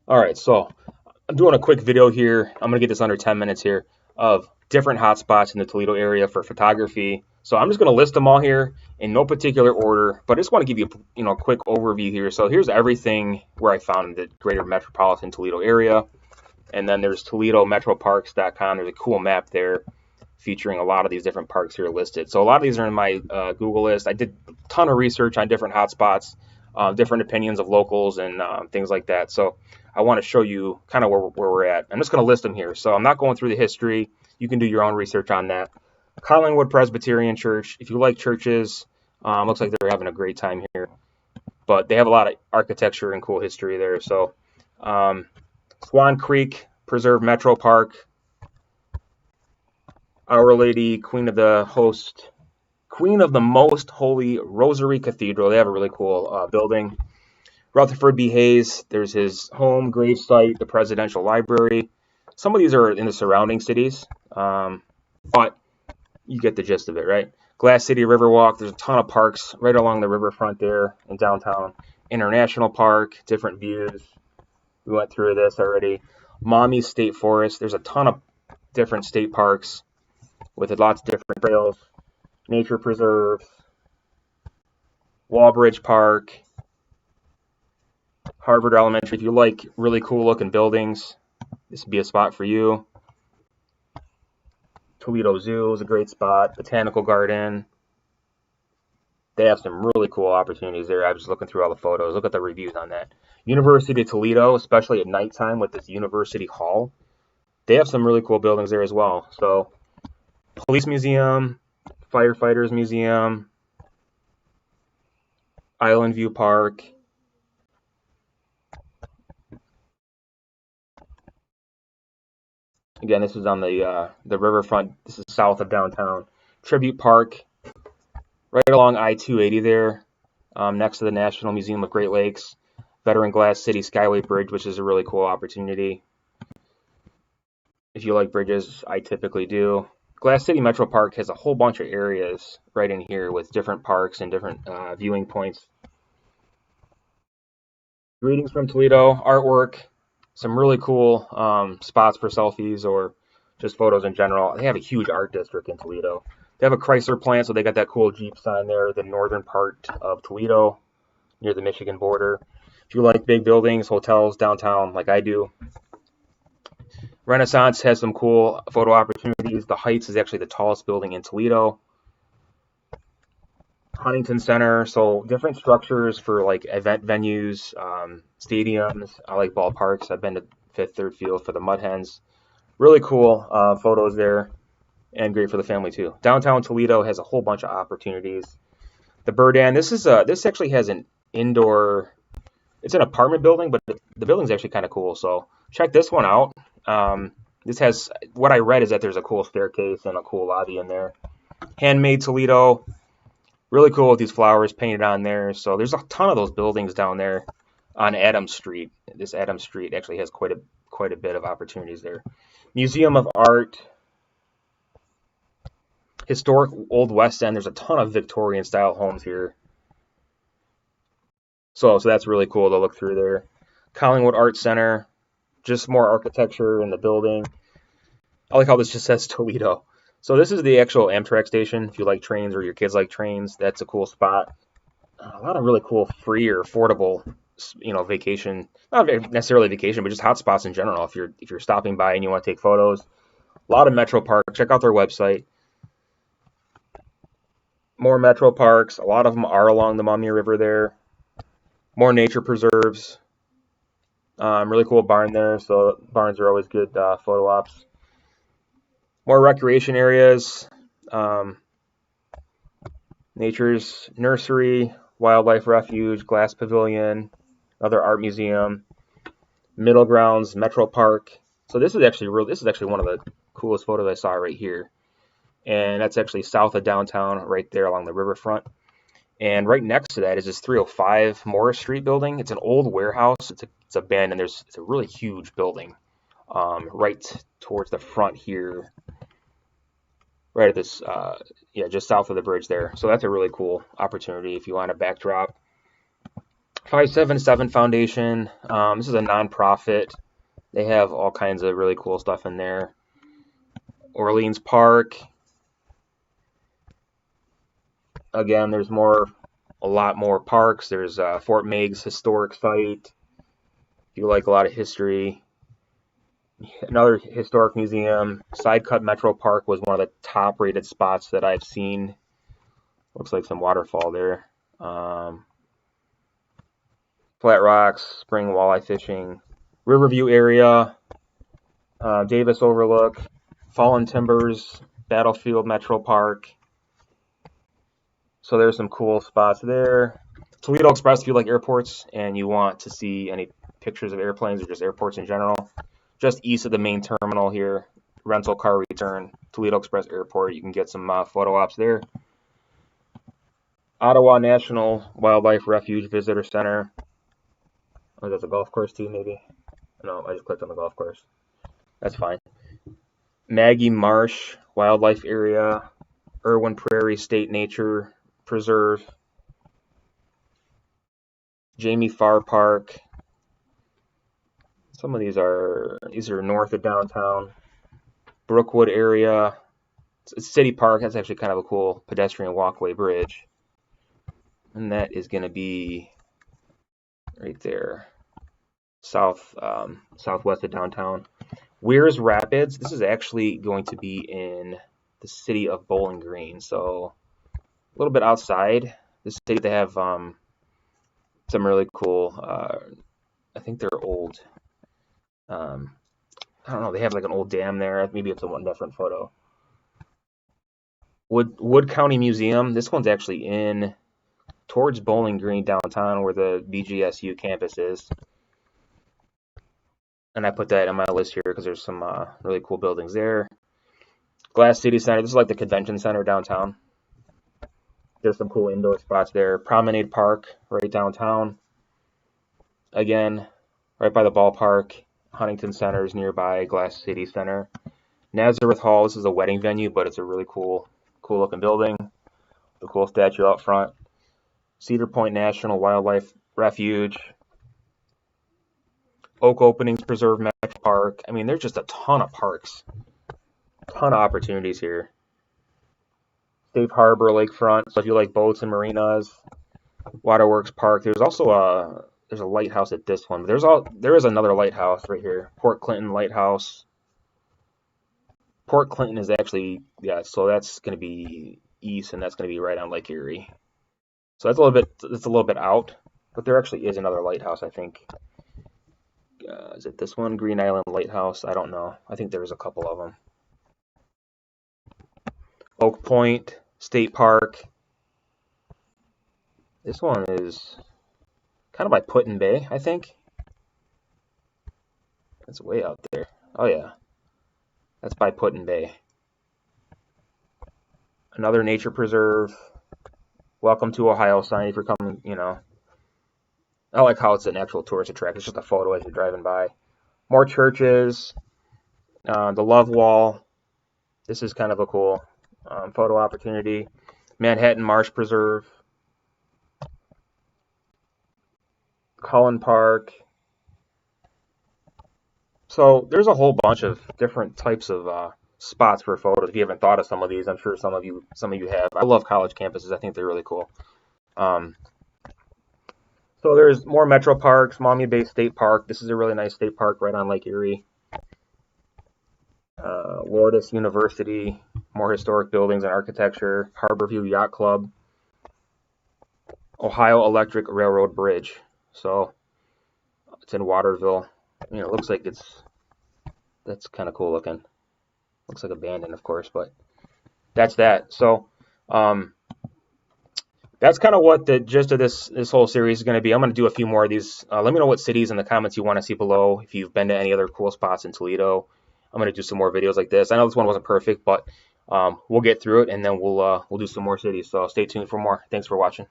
All right, so I'm doing a quick video here. I'm gonna get this under 10 minutes here of different hotspots in the Toledo area for photography. So I'm just gonna list them all here in no particular order, but I just want to give you a quick overview here. So here's everything where I found in the Greater Metropolitan Toledo area, and then there's ToledoMetroparks.com. There's a cool map there featuring a lot of these different parks here listed. So a lot of these are in my Google list. I did a ton of research on different hotspots, different opinions of locals and things like that. So I want to show you kind of where we're at. I'm just going to list them here. So I'm not going through the history. You can do your own research on that. Collingwood Presbyterian Church. If you like churches, looks like they're having a great time here. But they have a lot of architecture and cool history there. So Swan Creek Preserve Metro Park. Our Lady, Queen of the Most Holy Rosary Cathedral. They have a really cool building. Rutherford B. Hayes, there's his home, grave site, the Presidential Library. Some of these are in the surrounding cities, but you get the gist of it, right? Glass City Riverwalk, there's a ton of parks right along the riverfront there in downtown. International Park, different views. We went through this already. Maumee State Forest, there's a ton of different state parks with lots of different trails, nature preserves, Walbridge Park, Harvard Elementary. If you like really cool looking buildings, this would be a spot for you. Toledo Zoo is a great spot. Botanical Garden. They have some really cool opportunities there. I was looking through all the photos. Look at the reviews on that. University of Toledo, especially at nighttime with this University Hall. They have some really cool buildings there as well. So Police Museum, Firefighters Museum, Island View Park. Again, this is on the riverfront. This is south of downtown. Tribute Park, right along I-280 there, next to the National Museum of Great Lakes. Veteran Glass City Skyway Bridge, which is a really cool opportunity. If you like bridges, I typically do. Glass City Metropark has a whole bunch of areas right in here with different parks and different viewing points. Greetings from Toledo, artwork, some really cool spots for selfies or just photos in general. They have a huge art district in Toledo. They have a Chrysler plant, so they got that cool Jeep sign there, the northern part of Toledo near the Michigan border. If you like big buildings, hotels, downtown, like I do. Renaissance has some cool photo opportunities. The Heights is actually the tallest building in Toledo. Huntington Center, so different structures for like event venues, stadiums. I like ballparks. I've been to Fifth Third Field for the Mud Hens. Really cool photos there, and great for the family too. Downtown Toledo has a whole bunch of opportunities. The Burdan. This actually has an indoor. It's an apartment building, but the building's actually kind of cool. So check this one out. This has, what I read is that there's a cool staircase and a cool lobby in there. Handmade Toledo, really cool with these flowers painted on there. So there's a ton of those buildings down there on Adams Street. This Adams Street actually has quite a bit of opportunities there. Museum of Art, historic Old West End. There's a ton of Victorian style homes here. So that's really cool to look through there. Collingwood Art Center. Just more architecture in the building. I like how this just says Toledo. So this is the actual Amtrak station. If you like trains or your kids like trains, that's a cool spot. A lot of really cool free or affordable, vacation, not necessarily vacation, but just hot spots in general. If you're stopping by and you want to take photos, a lot of Metro Park. Check out their website. More Metro Parks. A lot of them are along the Maumee River there. More nature preserves. Really cool barn there, so barns are always good photo ops. More recreation areas, Nature's Nursery, Wildlife Refuge, Glass Pavilion, another art museum, Middlegrounds Metropark. So this is actually one of the coolest photos I saw right here, and that's actually south of downtown, right there along the riverfront. And right next to that is this 305 Morris Street building. It's an old warehouse. It's abandoned. It's a really huge building right towards the front here, right at this, just south of the bridge there. So that's a really cool opportunity if you want a backdrop. 577 Foundation. This is a nonprofit. They have all kinds of really cool stuff in there. Orleans Park. Again, there's a lot more parks. There's Fort Meigs Historic Site. If you like a lot of history. Another historic museum. Sidecut Metro Park was one of the top rated spots that I've seen. Looks like some waterfall there. Flat Rocks, spring walleye fishing. Riverview area. Davis Overlook. Fallen Timbers. Battlefield Metro Park. So there's some cool spots there. Toledo Express, if you like airports and you want to see any pictures of airplanes or just airports in general. Just east of the main terminal here, rental car return, Toledo Express Airport. You can get some photo ops there. Ottawa National Wildlife Refuge Visitor Center. Oh, that's a golf course too, maybe? No, I just clicked on the golf course. That's fine. Maggie Marsh Wildlife Area, Irwin Prairie State Nature Preserve, Jamie Farr Park. Some of these are north of downtown. Brookwood area. It's City Park. That's actually kind of a cool pedestrian walkway bridge. And that is going to be right there, southwest of downtown. Weirs Rapids. This is actually going to be in the city of Bowling Green, so a little bit outside the city. They have some really cool. I think they're old. I don't know. They have like an old dam there. Maybe it's a one different photo. Wood County Museum. This one's actually in towards Bowling Green downtown, where the BGSU campus is. And I put that on my list here because there's some really cool buildings there. Glass City Center. This is like the convention center downtown. There's some cool indoor spots there. Promenade Park, right downtown. Again, right by the ballpark. Huntington Center is nearby. Glass City Center. Nazareth Hall. This is a wedding venue, but it's a really cool looking building. The cool statue out front. Cedar Point National Wildlife Refuge. Oak Openings Preserve Metro Park. I mean, there's just a ton of parks. Ton of opportunities here. Safe Harbor Lakefront. So if you like boats and marinas. Waterworks Park. There's also there's a lighthouse at this one. But there is another lighthouse right here. Port Clinton Lighthouse. Port Clinton is actually, so that's going to be east, and that's going to be right on Lake Erie. So it's a little bit out, but there actually is another lighthouse, I think. Is it this one? Green Island Lighthouse? I don't know. I think there's a couple of them. Oak Point State Park. This one is kind of by Put-in Bay, I think. That's way out there. Oh, yeah. That's by Put-in Bay. Another nature preserve. Welcome to Ohio sign if you're coming, I like how it's an actual tourist attraction. It's just a photo as you're driving by. More churches. The Love Wall. This is kind of a cool photo opportunity. Manhattan Marsh Preserve. Cullen Park. So there's a whole bunch of different types of spots for photos. If you haven't thought of some of these, I'm sure some of you have. I love college campuses. I think they're really cool. So there's more metro parks. Maumee Bay State Park. This is a really nice state park right on Lake Erie. Lourdes University. More historic buildings and architecture. Harborview Yacht Club. Ohio Electric Railroad Bridge. So it's in Waterville. It looks like that's kind of cool looking. Looks like abandoned, of course, but that's that. So that's kind of what the gist of this whole series is going to be. I'm going to do a few more of these. Let me know what cities in the comments you want to see below. If you've been to any other cool spots in Toledo, I'm going to do some more videos like this. I know this one wasn't perfect, but we'll get through it, and then we'll do some more cities. So stay tuned for more. Thanks for watching.